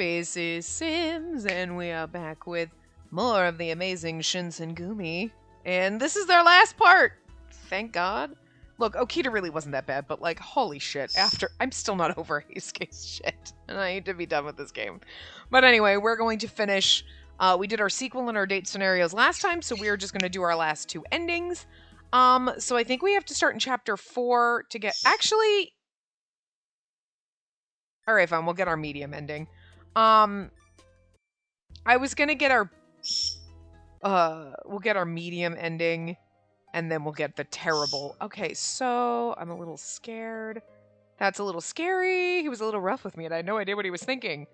Spacey Sims, and we are back with more of the amazing Shinsengumi. And this is their last part! Thank God. Look, Okita really wasn't that bad, but like, holy shit, I'm still not over Heisuke's shit. And I need to be done with this game. But anyway, we're going to finish. We did our sequel and our date scenarios last time, so we're just going to do our last two endings. So I think we have to start in chapter 4 to get... Actually... Alright, fine, we'll get our medium ending. I was gonna get our... we'll get our medium ending, and then we'll get the terrible... Okay, so... I'm a little scared. That's a little scary. He was a little rough with me, and I had no idea what he was thinking.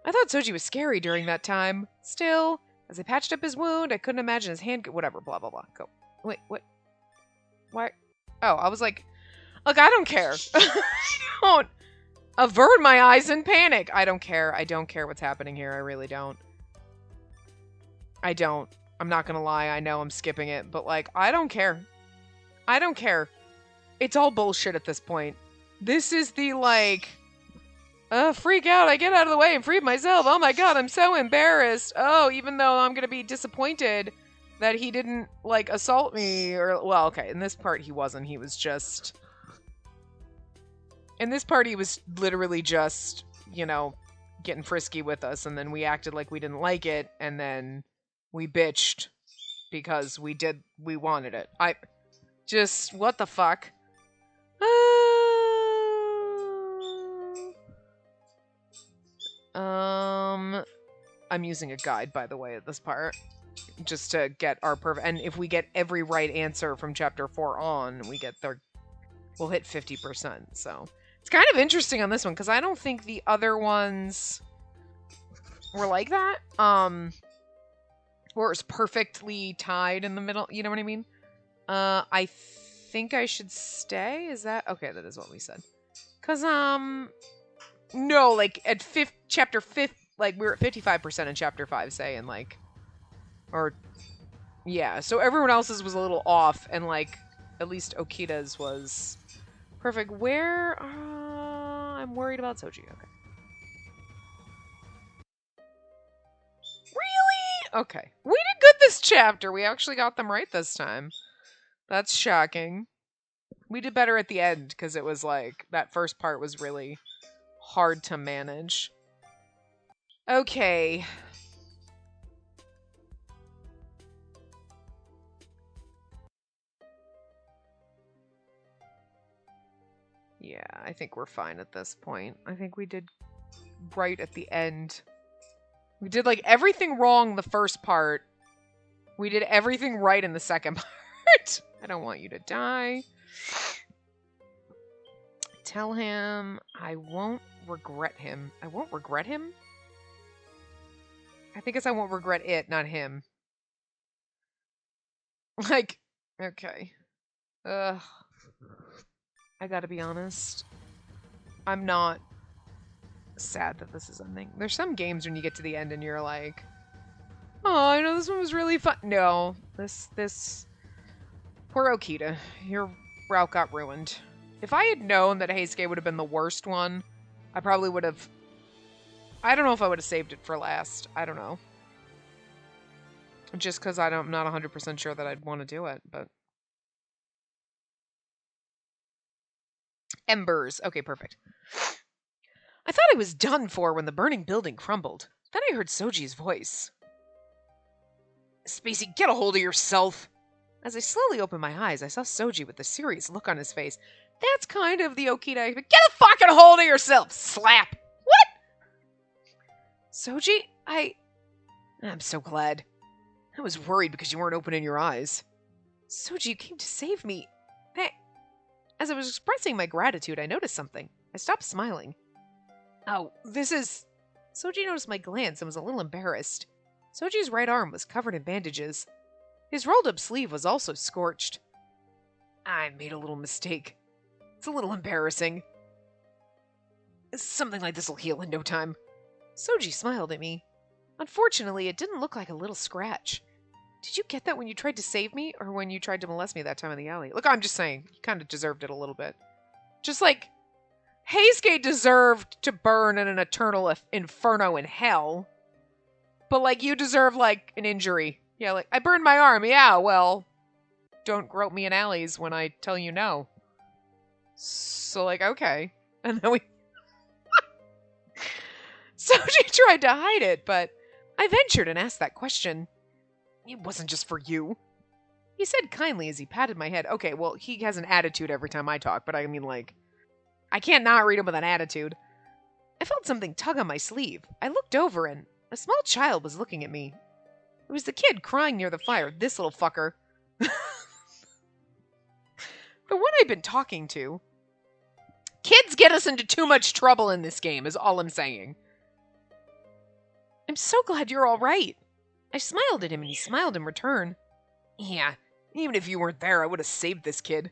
I thought Soji was scary during that time. Still, as I patched up his wound, I couldn't imagine his hand... Whatever, blah, blah, blah. Go. Wait, what? Why? Oh, I was like... Look, I don't care. I don't... Avert my eyes in panic. I don't care. I don't care what's happening here. I really don't. I don't. I'm not gonna lie. I know I'm skipping it, but like, I don't care. I don't care. It's all bullshit at this point. This is the like, freak out. I get out of the way and free myself. Oh my God, I'm so embarrassed. Oh, even though I'm gonna be disappointed that he didn't like assault me or, well, okay. In this part, he wasn't. He was just... In this part, he was literally just, you know, getting frisky with us, and then we acted like we didn't like it, and then we bitched because we wanted it. What the fuck? I'm using a guide, by the way, at this part, just to get our and if we get every right answer from chapter 4 on, we'll hit 50%, so... It's kind of interesting on this one, because I don't think the other ones were like that. Where it's perfectly tied in the middle, you know what I mean? I think I should stay? Is that... Okay, that is what we said. Because, no, like, at chapter 5, like, we were at 55% in chapter 5, say, and, like... Or... Yeah, so everyone else's was a little off, and, like, at least Okita's was... Perfect. Where? I'm worried about Soji. Okay. Really? Okay. We did good this chapter. We actually got them right this time. That's shocking. We did better at the end, because it was like, that first part was really hard to manage. Okay. Yeah, I think we're fine at this point. I think we did right at the end. We did, like, everything wrong the first part. We did everything right in the second part. I don't want you to die. Tell him I won't regret him. I won't regret him? I think it's I won't regret it, not him. Like, okay. Ugh. I gotta be honest, I'm not sad that this is ending. There's some games when you get to the end and you're like, oh, I know this one was really fun. No, this... Poor Okita. Your route got ruined. If I had known that Heisuke would have been the worst one, I probably would have... I don't know if I would have saved it for last. I don't know. Just because I'm not 100% sure that I'd want to do it, but... Embers. Okay, perfect. I thought I was done for when the burning building crumbled. Then I heard Soji's voice. Spacey, get a hold of yourself! As I slowly opened my eyes, I saw Soji with a serious look on his face. That's kind of the Okita. Get a fucking hold of yourself! Slap! What? Soji, I'm so glad. I was worried because you weren't opening your eyes. Soji, you came to save me. As I was expressing my gratitude, I noticed something. I stopped smiling. Oh, this is... Soji noticed my glance and was a little embarrassed. Soji's right arm was covered in bandages. His rolled-up sleeve was also scorched. I made a little mistake. It's a little embarrassing. Something like this will heal in no time. Soji smiled at me. Unfortunately, it didn't look like a little scratch. Did you get that when you tried to save me, or when you tried to molest me that time in the alley? Look, I'm just saying, you kind of deserved it a little bit. Just like, Heisuke deserved to burn in an eternal inferno in hell. But, like, you deserve, like, an injury. Yeah, like, I burned my arm. Yeah, well, don't grope me in alleys when I tell you no. So, like, okay. And then we... Soji tried to hide it, but I ventured and asked that question. It wasn't just for you. He said kindly as he patted my head. Okay, well, he has an attitude every time I talk, but I mean, like, I can't not read him with an attitude. I felt something tug on my sleeve. I looked over and a small child was looking at me. It was the kid crying near the fire, this little fucker. The one I'd been talking to. Kids get us into too much trouble in this game, is all I'm saying. I'm so glad you're all right. I smiled at him and he smiled in return. Yeah, even if you weren't there, I would have saved this kid.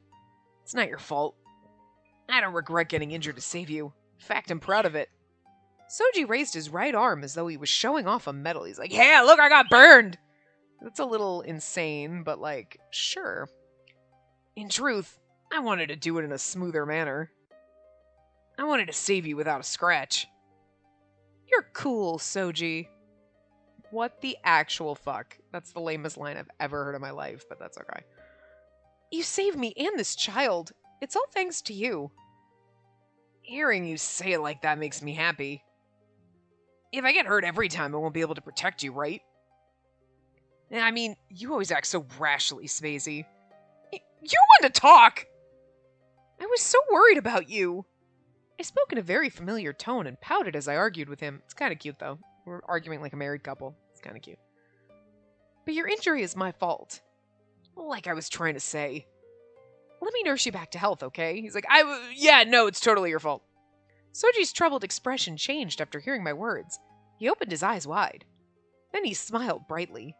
It's not your fault. I don't regret getting injured to save you. In fact, I'm proud of it. Soji raised his right arm as though he was showing off a medal. He's like, yeah, look, I got burned! That's a little insane, but like, sure. In truth, I wanted to do it in a smoother manner. I wanted to save you without a scratch. You're cool, Soji. What the actual fuck? That's the lamest line I've ever heard in my life, but that's okay. You saved me and this child. It's all thanks to you. Hearing you say it like that makes me happy. If I get hurt every time, I won't be able to protect you, right? I mean, you always act so rashly, Spacey. You want to talk! I was so worried about you. I spoke in a very familiar tone and pouted as I argued with him. It's kind of cute, though. We're arguing like a married couple. It's kind of cute. But your injury is my fault. Like I was trying to say. Let me nurse you back to health, okay? He's like, yeah, no, it's totally your fault. Soji's troubled expression changed after hearing my words. He opened his eyes wide. Then he smiled brightly.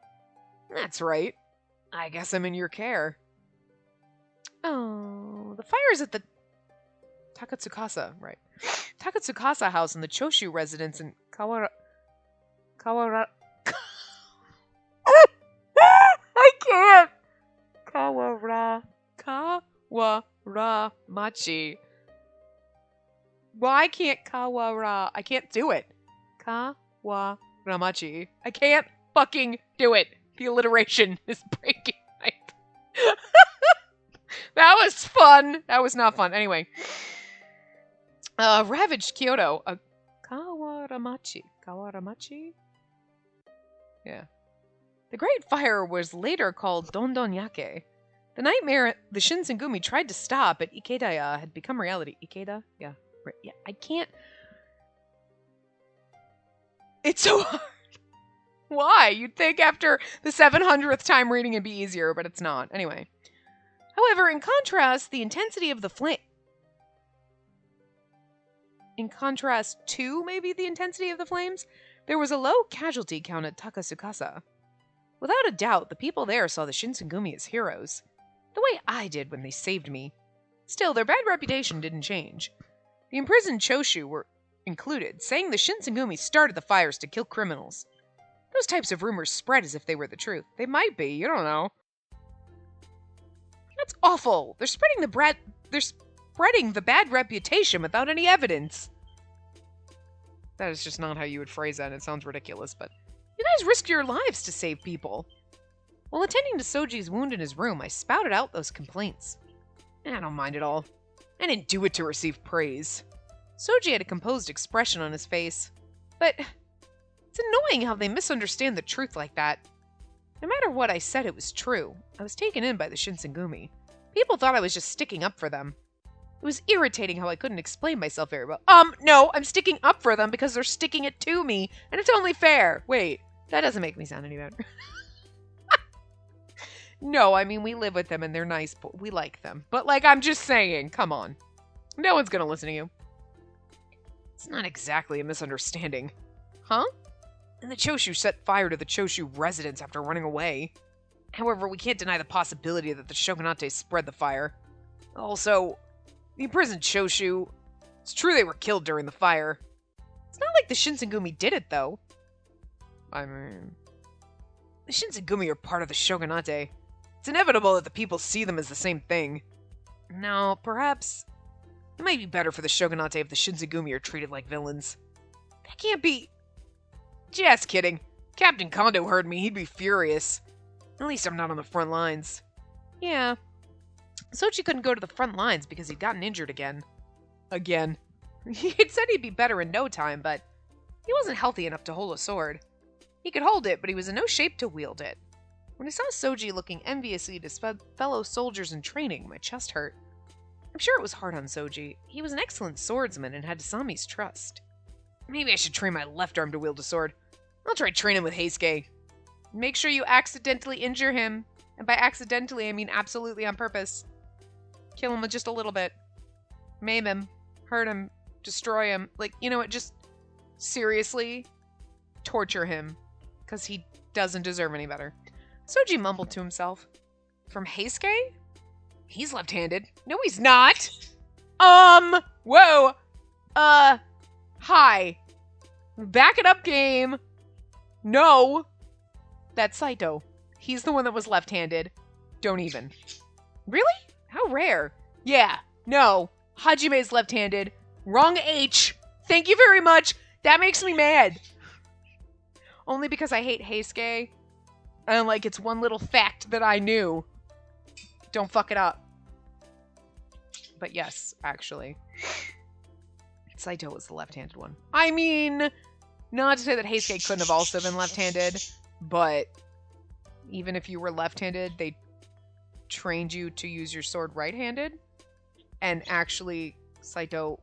That's right. I guess I'm in your care. Oh, the fire's at the Takatsukasa, right. Takatsukasa house in the Choshu residence in Kawara... I can't! Kawaramachi. Why can't Kawara... I can't do it. Kawaramachi. I can't fucking do it. The alliteration is breaking my... That was fun. That was not fun. Anyway. Ravaged Kyoto. Kawaramachi. Kawaramachi? Yeah. The Great Fire was later called Dondonyake. The nightmare the Shinsengumi tried to stop at Ikedaya had become reality. Ikeda? Yeah. Right. Yeah. I can't... It's so hard. Why? You'd think after the 700th time reading it'd be easier, but it's not. Anyway. However, in contrast, the intensity of the flame... In contrast to, maybe, the intensity of the flames, there was a low casualty count at Takatsukasa. Without a doubt, the people there saw the Shinsengumi as heroes. The way I did when they saved me. Still, their bad reputation didn't change. The imprisoned Choshu were included, saying the Shinsengumi started the fires to kill criminals. Those types of rumors spread as if they were the truth. They might be, you don't know. That's awful. They're spreading the bad reputation without any evidence. That is just not how you would phrase that. It sounds ridiculous, but you guys risked your lives to save people. While attending to Soji's wound in his room, I spouted out those complaints. I don't mind at all. I didn't do it to receive praise. Soji had a composed expression on his face. But it's annoying how they misunderstand the truth like that. No matter what I said, it was true. I was taken in by the Shinsengumi. People thought I was just sticking up for them. It was irritating how I couldn't explain myself very well. No, I'm sticking up for them because they're sticking it to me, and it's only fair. Wait, that doesn't make me sound any better. No, I mean, we live with them and they're nice, but we like them. But, like, I'm just saying, come on. No one's gonna listen to you. It's not exactly a misunderstanding. Huh? And the Choshu set fire to the Choshu residence after running away. However, we can't deny the possibility that the Shogunate spread the fire. Also, the imprisoned Choshu, it's true they were killed during the fire. It's not like the Shinsengumi did it, though. I mean, the Shinsengumi are part of the Shogunate. It's inevitable that the people see them as the same thing. Now, perhaps It might be better for the shogunate if the Shinsengumi are treated like villains. That can't be... Just kidding. Captain Kondo heard me, he'd be furious. At least I'm not on the front lines. Yeah. Soji couldn't go to the front lines because he'd gotten injured again. Again. He'd said he'd be better in no time, but he wasn't healthy enough to hold a sword. He could hold it, but he was in no shape to wield it. When I saw Soji looking enviously at his fellow soldiers in training, my chest hurt. I'm sure it was hard on Soji. He was an excellent swordsman and had Asami's trust. Maybe I should train my left arm to wield a sword. I'll try training with Heisuke. Make sure you accidentally injure him. And by accidentally, I mean absolutely on purpose. Kill him with just a little bit. Maim him. Hurt him. Destroy him. Like, you know what, just seriously torture him. Because he doesn't deserve any better. Soji mumbled to himself. From Heisuke? He's left-handed. No, he's not! Whoa! Hi. Back it up, game. No. That's Saito. He's the one that was left-handed. Don't even. Really? How rare. Yeah. No. Hajime's left-handed. Wrong H. Thank you very much. That makes me mad. Only because I hate Heisuke. And, like, it's one little fact that I knew. Don't fuck it up. But yes, actually. Saito was the left-handed one. I mean, not to say that Heisuke couldn't have also been left-handed, but even if you were left-handed, they trained you to use your sword right-handed. And actually, Saito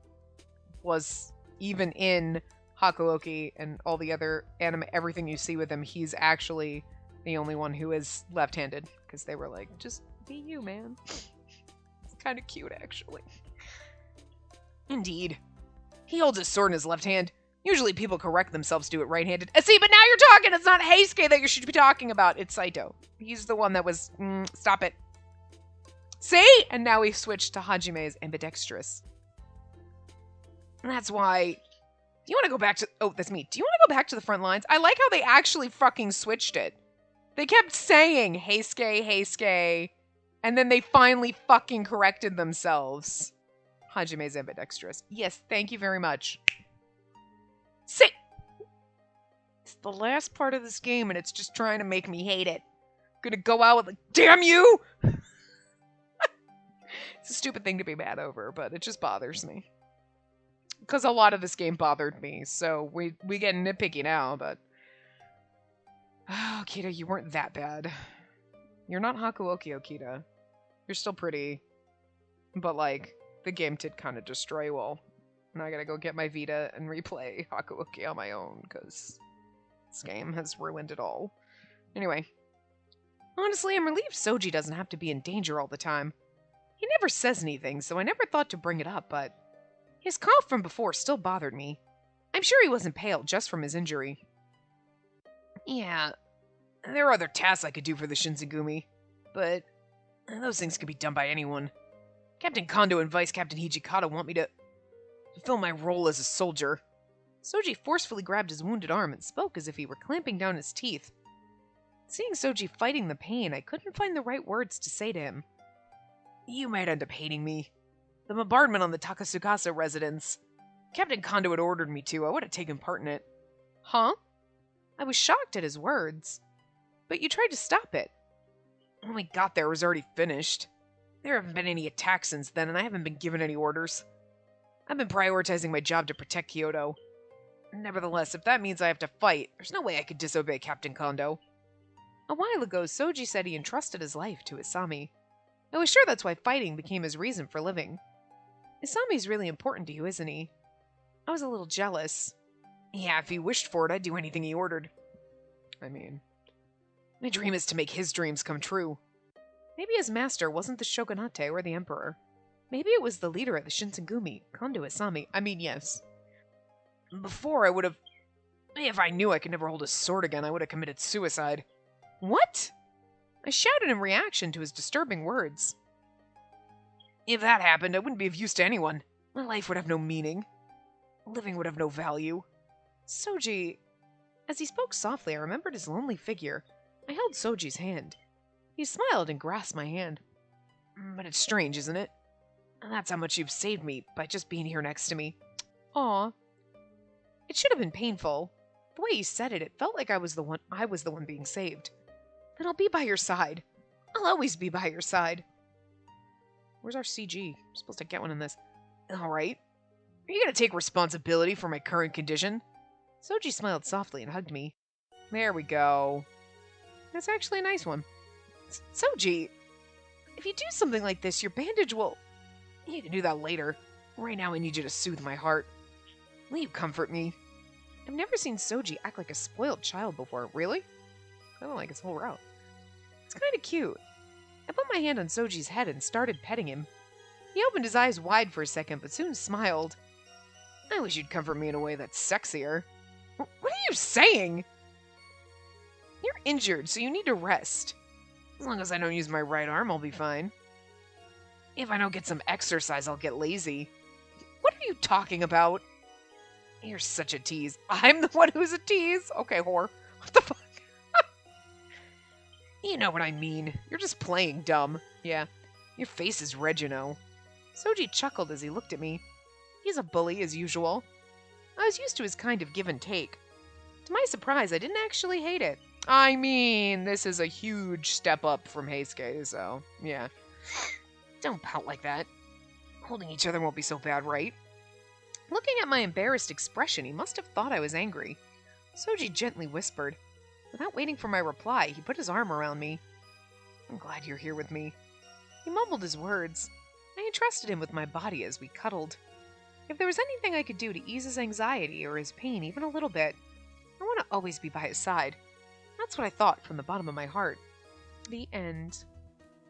was, even in Hakuoki and all the other anime, everything you see with him, he's actually the only one who is left-handed. Because they were like, just be you, man. It's kind of cute, actually. Indeed. He holds his sword in his left hand. Usually people correct themselves to do it right-handed. See, but now you're talking! It's not Heisuke that you should be talking about. It's Saito. He's the one that was... stop it. See? And now we've switched to Hajime's ambidextrous. And that's why... Do you want to go back to... Oh, that's me. Do you want to go back to the front lines? I like how they actually fucking switched it. They kept saying, Heisuke, Heisuke. And then they finally fucking corrected themselves. Hajime's ambidextrous. Yes, thank you very much. Sit! It's the last part of this game, and it's just trying to make me hate it. I'm gonna go out with like, damn you! It's a stupid thing to be mad over, but it just bothers me. Because a lot of this game bothered me, so we get nitpicky now, but... Oh, Okita, you weren't that bad. You're not Hakuoki, Okita. You're still pretty. But, like, the game did kind of destroy you all. And I gotta go get my Vita and replay Hakuoki on my own, because this game has ruined it all. Anyway. Honestly, I'm relieved Soji doesn't have to be in danger all the time. He never says anything, so I never thought to bring it up, but... His cough from before still bothered me. I'm sure he wasn't pale just from his injury. Yeah, there are other tasks I could do for the Shinsengumi, but those things could be done by anyone. Captain Kondo and Vice Captain Hijikata want me to fulfill my role as a soldier. Soji forcefully grabbed his wounded arm and spoke as if he were clamping down his teeth. Seeing Soji fighting the pain, I couldn't find the right words to say to him. You might end up hating me. The bombardment on the Takasukasa residence. Captain Kondo had ordered me to. I would have taken part in it. Huh? I was shocked at his words. But you tried to stop it. When we got there, it was already finished. There haven't been any attacks since then, and I haven't been given any orders. I've been prioritizing my job to protect Kyoto. Nevertheless, if that means I have to fight, there's no way I could disobey Captain Kondo. A while ago, Soji said he entrusted his life to Isami. I was sure that's why fighting became his reason for living. Isami's really important to you, isn't he? I was a little jealous. Yeah, if he wished for it, I'd do anything he ordered. I mean, my dream is to make his dreams come true. Maybe his master wasn't the shogunate or the emperor. Maybe it was the leader of the Shinsengumi, Kondo Isami. I mean, yes. Before, I would have... If I knew I could never hold a sword again, I would have committed suicide. What? I shouted in reaction to his disturbing words. If that happened, I wouldn't be of use to anyone. My life would have no meaning. Living would have no value. Soji... As he spoke softly, I remembered his lonely figure. I held Soji's hand. He smiled and grasped my hand. But it's strange, isn't it? And that's how much you've saved me by just being here next to me. Aw. It should have been painful. The way you said it, it felt like I was the one being saved. Then I'll be by your side. I'll always be by your side. Where's our CG? I'm supposed to get one in this. Alright. Are you gonna take responsibility for my current condition? Soji smiled softly and hugged me. There we go. That's actually a nice one. Soji, if you do something like this, your bandage will... You can do that later. Right now I need you to soothe my heart. Will you comfort me? I've never seen Soji act like a spoiled child before. Really? I don't like his whole route. It's kind of cute. I put my hand on Soji's head and started petting him. He opened his eyes wide for a second, but soon smiled. I wish you'd comfort me in a way that's sexier. What are you saying? You're injured, so you need to rest. As long as I don't use my right arm, I'll be fine. If I don't get some exercise, I'll get lazy. What are you talking about? You're such a tease. I'm the one who's a tease? Okay, whore. What the fuck? You know what I mean. You're just playing dumb. Yeah. Your face is red, you know. Soji chuckled as he looked at me. He's a bully, as usual. I was used to his kind of give and take. To my surprise, I didn't actually hate it. I mean, this is a huge step up from Heisuke, so, yeah. Don't pout like that. Holding each other won't be so bad, right? Looking at my embarrassed expression, he must have thought I was angry. Soji gently whispered. Without waiting for my reply, he put his arm around me. I'm glad you're here with me. He mumbled his words. I entrusted him with my body as we cuddled. If there was anything I could do to ease his anxiety or his pain even a little bit, I want to always be by his side. That's what I thought from the bottom of my heart. The end.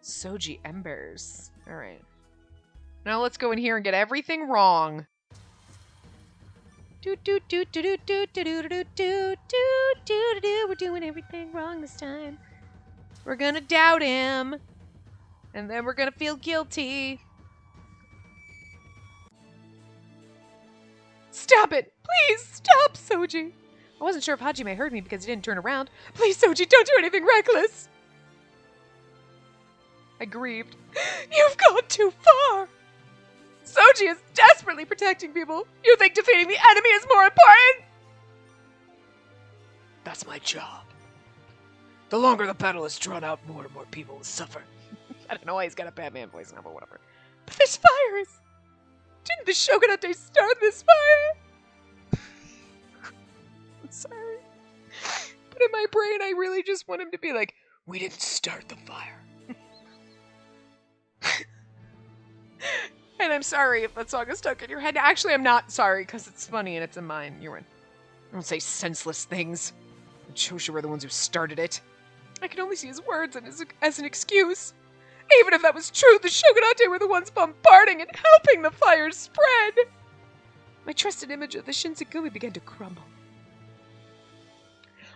Soji Embers. Alright. Now let's go in here and get everything wrong. We're doing everything wrong this time. We're gonna doubt him. And then we're gonna feel guilty. Stop it! Please, stop, Soji! I wasn't sure if Hajime heard me because he didn't turn around. Please, Soji, don't do anything reckless! I grieved. You've gone too far! Soji is desperately protecting people. You think defeating the enemy is more important? That's my job. The longer the battle is drawn out, more and more people will suffer. I don't know why he's got a Batman voice now, but whatever. But there's fires! Didn't the Shogunate start this fire? I'm sorry. But in my brain, I really just want him to be like, we didn't start the fire. And I'm sorry if that song is stuck in your head. Actually, I'm not sorry, because it's funny and it's in mine. You're in. Don't say senseless things. The Choshu were the ones who started it. I can only see his words as an excuse. Even if that was true, the Shogunate were the ones bombarding and helping the fire spread. My trusted image of the Shinsengumi began to crumble.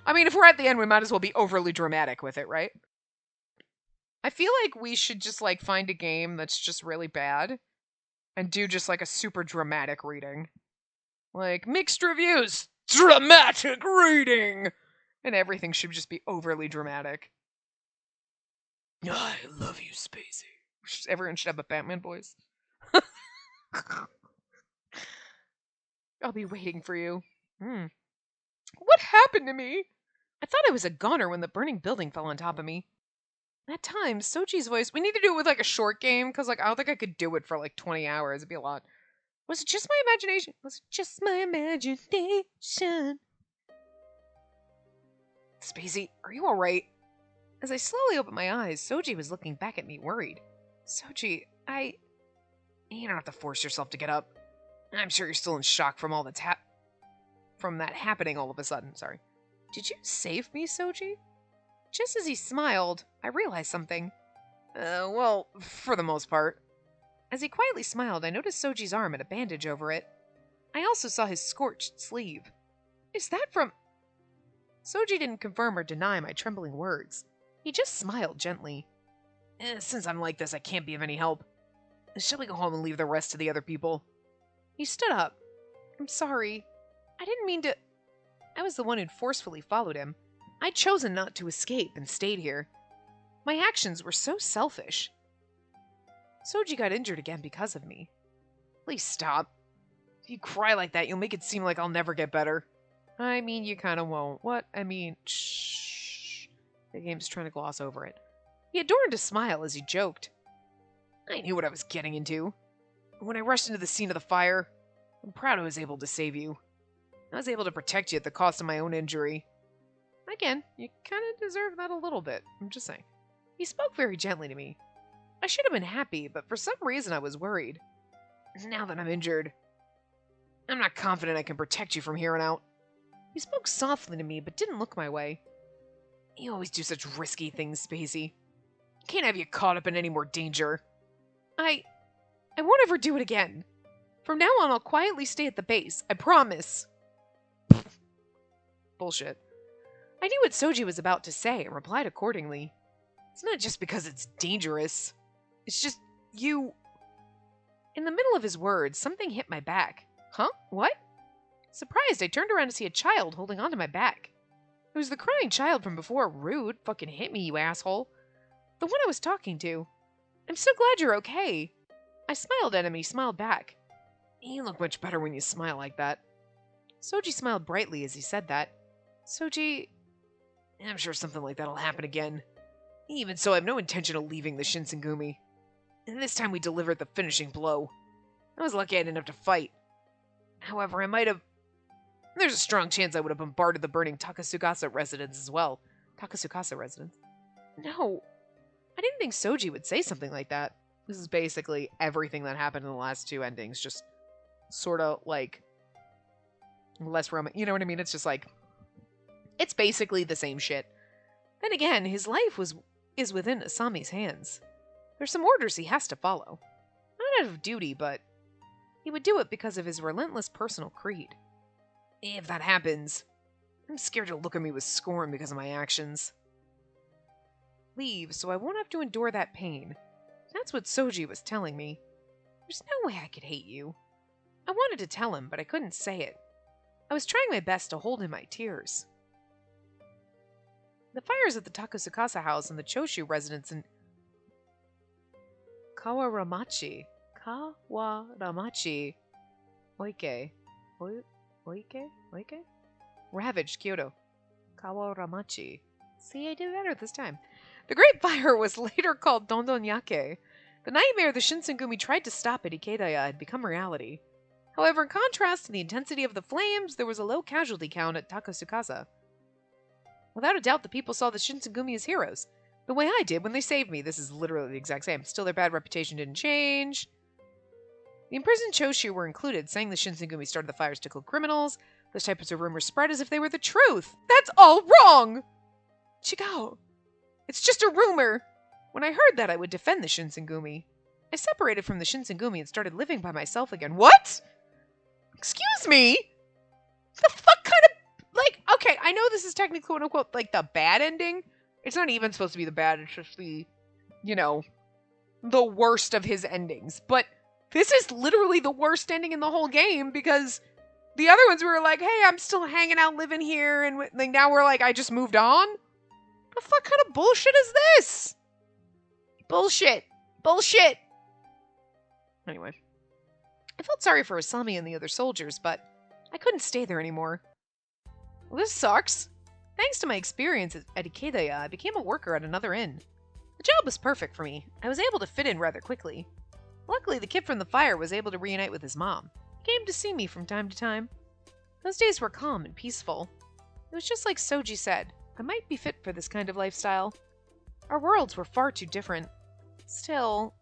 I mean, if we're at the end, we might as well be overly dramatic with it, right? I feel like we should just, like, find a game that's just really bad and do just, like, a super dramatic reading. Like, mixed reviews, dramatic reading! And everything should just be overly dramatic. I love you, Spacey. Everyone should have a Batman voice. I'll be waiting for you. What happened to me? I thought I was a goner when the burning building fell on top of me. At times, Soji's voice... We need to do it with, like, a short game, because, like, I don't think I could do it for, like, 20 hours. It'd be a lot. Was it just my imagination? Was it just my imagination? Spacey, are you alright? As I slowly opened my eyes, Soji was looking back at me, worried. Soji, You don't have to force yourself to get up. I'm sure you're still in shock from all that's from that happening all of a sudden. Sorry. Did you save me, Soji? Just as he smiled, I realized something. Well, for the most part. As he quietly smiled, I noticed Soji's arm and a bandage over it. I also saw his scorched sleeve. Is that from... Soji didn't confirm or deny my trembling words. He just smiled gently. Since I'm like this, I can't be of any help. Shall we go home and leave the rest to the other people? He stood up. I'm sorry. I didn't mean to... I was the one who'd forcefully followed him. I'd chosen not to escape and stayed here. My actions were so selfish. Soji got injured again because of me. Please stop. If you cry like that, you'll make it seem like I'll never get better. I mean, you kinda won't. What? I mean, shh. The game's trying to gloss over it. He adorned a smile as he joked. I knew what I was getting into. When I rushed into the scene of the fire, I'm proud I was able to save you. I was able to protect you at the cost of my own injury. Again, you kind of deserve that a little bit. I'm just saying. He spoke very gently to me. I should have been happy, but for some reason I was worried. Now that I'm injured, I'm not confident I can protect you from here on out. He spoke softly to me, but didn't look my way. You always do such risky things, Spacey. Can't have you caught up in any more danger. I won't ever do it again. From now on, I'll quietly stay at the base. I promise. Bullshit. I knew what Soji was about to say and replied accordingly. It's not just because it's dangerous. It's just you... In the middle of his words, something hit my back. Huh? What? Surprised, I turned around to see a child holding onto my back. It was the crying child from before. Rude. Fucking hit me, you asshole. The one I was talking to. I'm so glad you're okay. I smiled at him and he smiled back. You look much better when you smile like that. Soji smiled brightly as he said that. Soji... I'm sure something like that'll happen again. Even so, I have no intention of leaving the Shinsengumi. And this time we delivered the finishing blow. I was lucky I didn't have to fight. However, I might have... There's a strong chance I would have bombarded the burning Takasukasa residence as well. Takasukasa residence? No. I didn't think Soji would say something like that. This is basically everything that happened in the last two endings. Just sort of like... less romantic. You know what I mean? It's just like... It's basically the same shit. Then again, his life is within Asami's hands. There's some orders he has to follow. Not out of duty, but he would do it because of his relentless personal creed. If that happens, I'm scared he'll look at me with scorn because of my actions. Leave, so I won't have to endure that pain. That's what Soji was telling me. There's no way I could hate you. I wanted to tell him, but I couldn't say it. I was trying my best to hold in my tears. The fires at the Takasukasa house and the Choshu residence in Kawaramachi. Oike? Ravaged Kyoto. Kawaramachi. See, I did better this time. The Great Fire was later called Dondonyake. The nightmare the Shinsengumi tried to stop at Ikedaya had become reality. However, in contrast to the intensity of the flames, there was a low casualty count at Takasukasa. Without a doubt, the people saw the Shinsengumi as heroes. The way I did when they saved me. This is literally the exact same. Still, their bad reputation didn't change. The imprisoned Choshu were included, saying the Shinsengumi started the fires to kill criminals. Those types of rumors spread as if they were the truth. That's all wrong! Chigao. It's just a rumor. When I heard that, I would defend the Shinsengumi. I separated from the Shinsengumi and started living by myself again. What? Excuse me? The fuck kind of... Like, okay, I know this is technically, quote-unquote, like, the bad ending. It's not even supposed to be the bad, it's just the, you know, the worst of his endings. But this is literally the worst ending in the whole game, because the other ones we were like, hey, I'm still hanging out, living here, and like, now we're like, I just moved on? The fuck kind of bullshit is this? Bullshit. Bullshit. Anyway. I felt sorry for Asami and the other soldiers, but I couldn't stay there anymore. Well, this sucks. Thanks to my experience at Ikedaya, I became a worker at another inn. The job was perfect for me. I was able to fit in rather quickly. Luckily, the kid from the fire was able to reunite with his mom. He came to see me from time to time. Those days were calm and peaceful. It was just like Soji said, I might be fit for this kind of lifestyle. Our worlds were far too different. Still,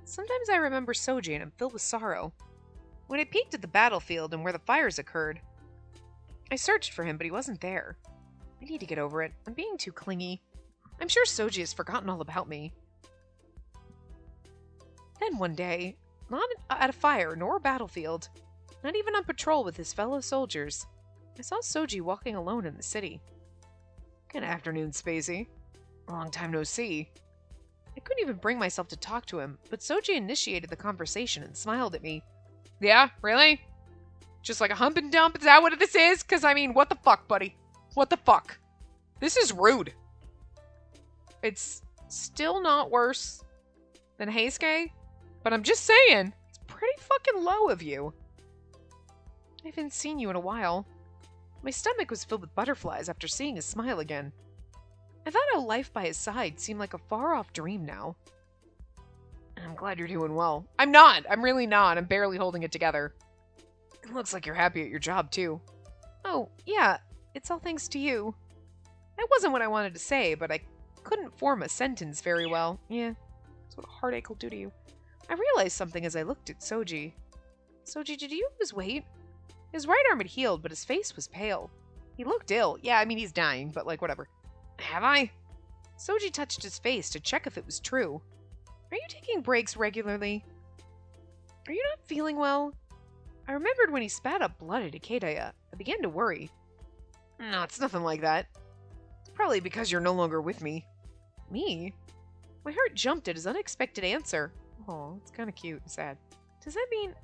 sometimes I remember Soji and I'm filled with sorrow. When I peeked at the battlefield and where the fires occurred, I searched for him, but he wasn't there. I need to get over it. I'm being too clingy. I'm sure Soji has forgotten all about me. Then one day, not at a fire nor a battlefield, not even on patrol with his fellow soldiers, I saw Soji walking alone in the city. Good afternoon, Spacey. Long time no see. I couldn't even bring myself to talk to him, but Soji initiated the conversation and smiled at me. Yeah, really? Just like a hump and dump? Is that what this is? Because, I mean, what the fuck, buddy? What the fuck? This is rude. It's still not worse than Heisuke, But I'm just saying, it's pretty fucking low of you. I haven't seen you in a while. My stomach was filled with butterflies after seeing his smile again. I thought how life by his side seemed like a far-off dream now. I'm glad you're doing well. I'm not. I'm really not. I'm barely holding it together. It looks like you're happy at your job, too. Oh, yeah. It's all thanks to you. That wasn't what I wanted to say, but I couldn't form a sentence very well. Yeah, that's what a heartache will do to you. I realized something as I looked at Soji. Soji, did you lose weight? His right arm had healed, but his face was pale. He looked ill. Yeah, I mean, he's dying, but like, whatever. Have I? Soji touched his face to check if it was true. Are you taking breaks regularly? Are you not feeling well? I remembered when he spat up blood at Ikedeya. I began to worry. No, it's nothing like that. It's probably because you're no longer with me. Me? My heart jumped at his unexpected answer. Oh, it's kind of cute and sad. Does he mean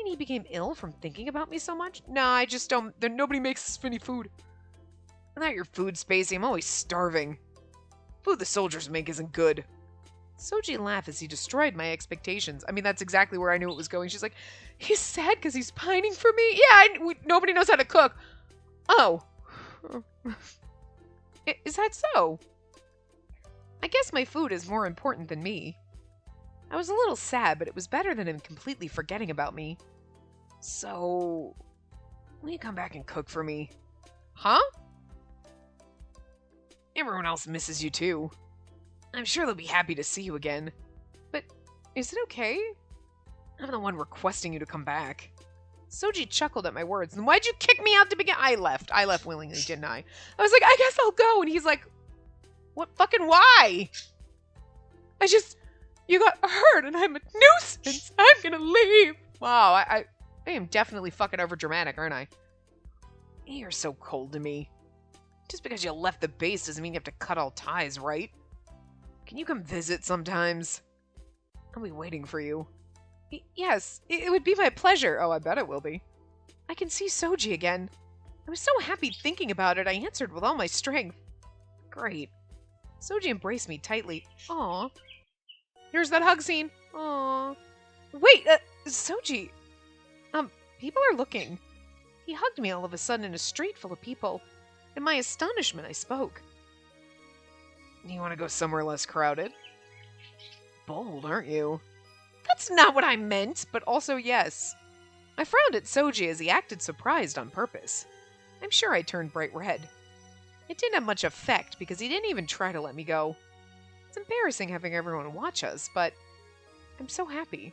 he became ill from thinking about me so much? Nah, I just don't. Nobody makes us any food. Not your food, Spacey. I'm always starving. Food the soldiers make isn't good. Soji laughed as he destroyed my expectations. I mean, that's exactly where I knew it was going. She's like, he's sad because he's pining for me? Yeah, nobody knows how to cook. Oh. Is that so? I guess my food is more important than me. I was a little sad, but it was better than him completely forgetting about me. So, will you come back and cook for me? Huh? Everyone else misses you too. I'm sure they'll be happy to see you again. But is it okay? I'm the one requesting you to come back. Soji chuckled at my words. And why'd you kick me out to begin? I left. I left willingly, didn't I? I was like, I guess I'll go. And he's like, what fucking why? You got hurt and I'm a nuisance. I'm gonna leave. Wow, I am definitely fucking overdramatic, aren't I? You're so cold to me. Just because you left the base doesn't mean you have to cut all ties, right? Can you come visit sometimes? I'll be waiting for you. Yes, it would be my pleasure. Oh, I bet it will be. I can see Soji again. I was so happy thinking about it, I answered with all my strength. Great. Soji embraced me tightly. Aw. Here's that hug scene. Aw. Wait, Soji. People are looking. He hugged me all of a sudden in a street full of people. In my astonishment, I spoke. You want to go somewhere less crowded? Bold, aren't you? That's not what I meant, but also yes. I frowned at Soji as he acted surprised on purpose. I'm sure I turned bright red. It didn't have much effect because he didn't even try to let me go. It's embarrassing having everyone watch us, but I'm so happy.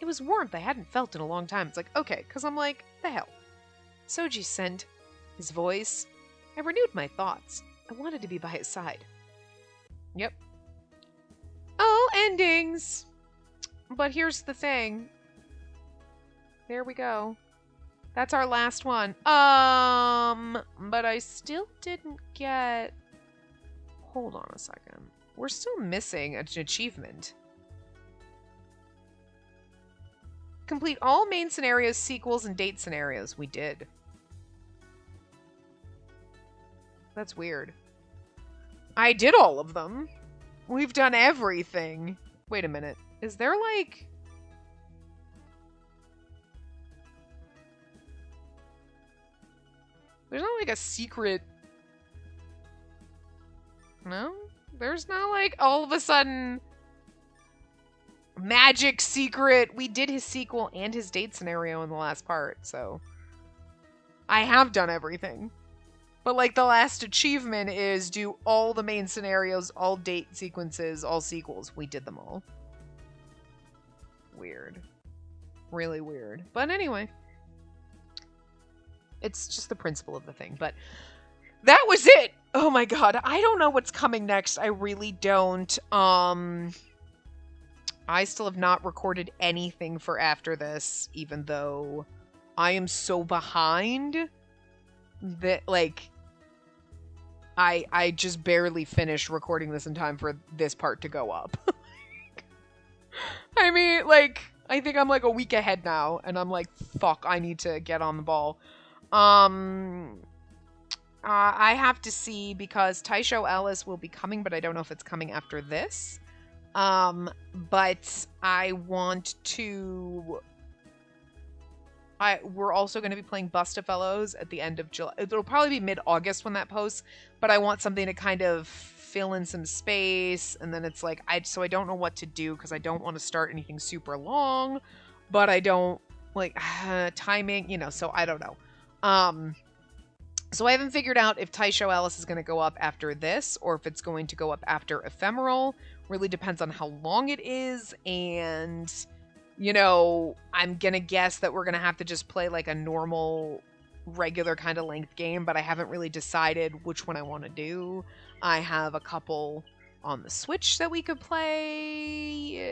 It was warmth I hadn't felt in a long time. It's like, okay, because I'm like, the hell. Soji's scent, his voice. I renewed my thoughts. I wanted to be by his side. Yep. All endings. But here's the thing. There we go. That's our last one. But I still didn't get... Hold on a second. We're still missing an achievement. Complete all main scenarios, sequels, and date scenarios. We did. That's weird. I did all of them. We've done everything. Wait a minute. Is there like... There's not like a secret... No? There's not like all of a sudden... magic secret. We did his sequel and his date scenario in the last part, so... I have done everything. But like the last achievement is do all the main scenarios, all date sequences, all sequels. We did them all. Weird. Really weird. But anyway. It's just the principle of the thing. But that was it! Oh my god. I don't know what's coming next. I really don't. I still have not recorded anything for after this, even though I am so behind that, like, I just barely finished recording this in time for this part to go up. I mean, like, I think I'm like a week ahead now, and I'm like, fuck, I need to get on the ball. I have to see, because Taisho Alice will be coming, but I don't know if it's coming after this. But I want to... we're also going to be playing Busta Fellows at the end of July. It'll probably be mid-August when that posts, but I want something to kind of fill in some space, and then it's like, so I don't know what to do, because I don't want to start anything super long, but I don't, like, timing, you know, so I don't know. So I haven't figured out if Taisho Alice is going to go up after this, or if it's going to go up after Ephemeral. Really depends on how long it is, and, you know, I'm going to guess that we're going to have to just play like a normal, regular kind of length game, but I haven't really decided which one I want to do. I have a couple on the Switch that we could play.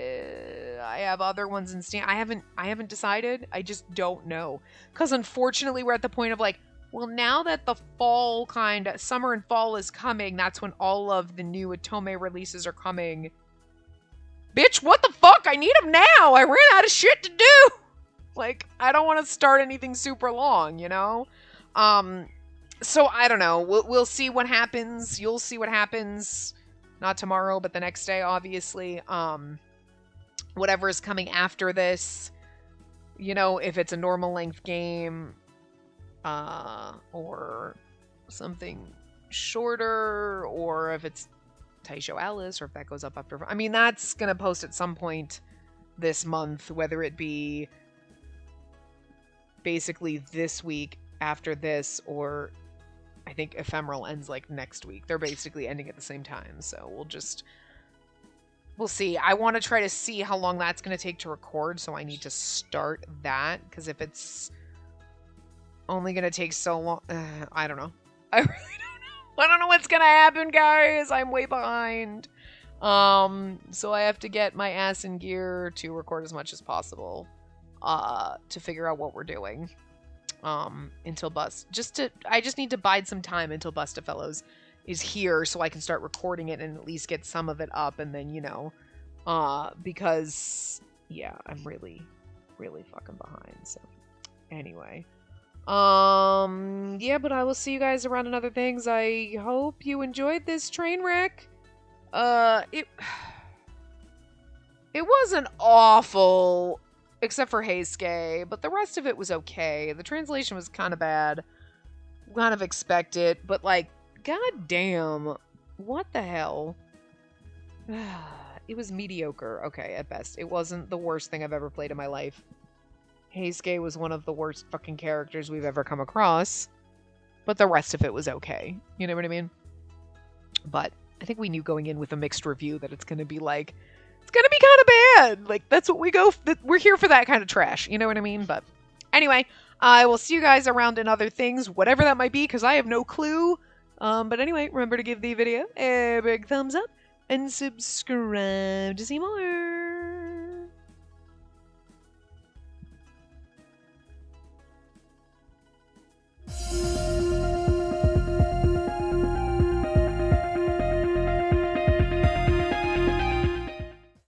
I have other ones in Steam. I haven't decided. I just don't know. Because unfortunately, we're at the point of like, well, now that the fall summer and fall is coming, that's when all of the new Otome releases are coming. Bitch, what the fuck? I need them now. I ran out of shit to do. Like, I don't want to start anything super long, you know? So I don't know. We'll see what happens. You'll see what happens. Not tomorrow, but the next day, obviously. Whatever is coming after this, you know, if it's a normal length game, or something shorter, or if it's Taisho Alice, or if that goes up after... I mean, that's going to post at some point this month, whether it be basically this week after this, or I think Ephemeral ends like next week. They're basically ending at the same time, so we'll see. I want to try to see how long that's going to take to record, so I need to start that, because if it's only going to take so long... I don't know. I really don't know. I don't know what's going to happen, guys. I'm way behind. So I have to get my ass in gear to record as much as possible to figure out what we're doing until I just need to bide some time until Busta Fellows is here so I can start recording it and at least get some of it up, and then, you know, because, yeah, I'm really, really fucking behind, so anyway. Yeah, but I will see you guys around in other things. I hope you enjoyed this train wreck. It wasn't awful, except for Heisuke, but the rest of it was okay. The translation was kind of bad. Kind of expected, but like, goddamn, what the hell? It was mediocre, okay, at best. It wasn't the worst thing I've ever played in my life. Heisuke was one of the worst fucking characters we've ever come across, but the rest of it was okay. You know what I mean? But I think we knew going in with a mixed review that it's going to be like, it's going to be kind of bad. Like, that's what we're here for, that kind of trash. You know what I mean? But anyway, I will see you guys around in other things, whatever that might be, because I have no clue. But anyway, remember to give the video a big thumbs up and subscribe to see more.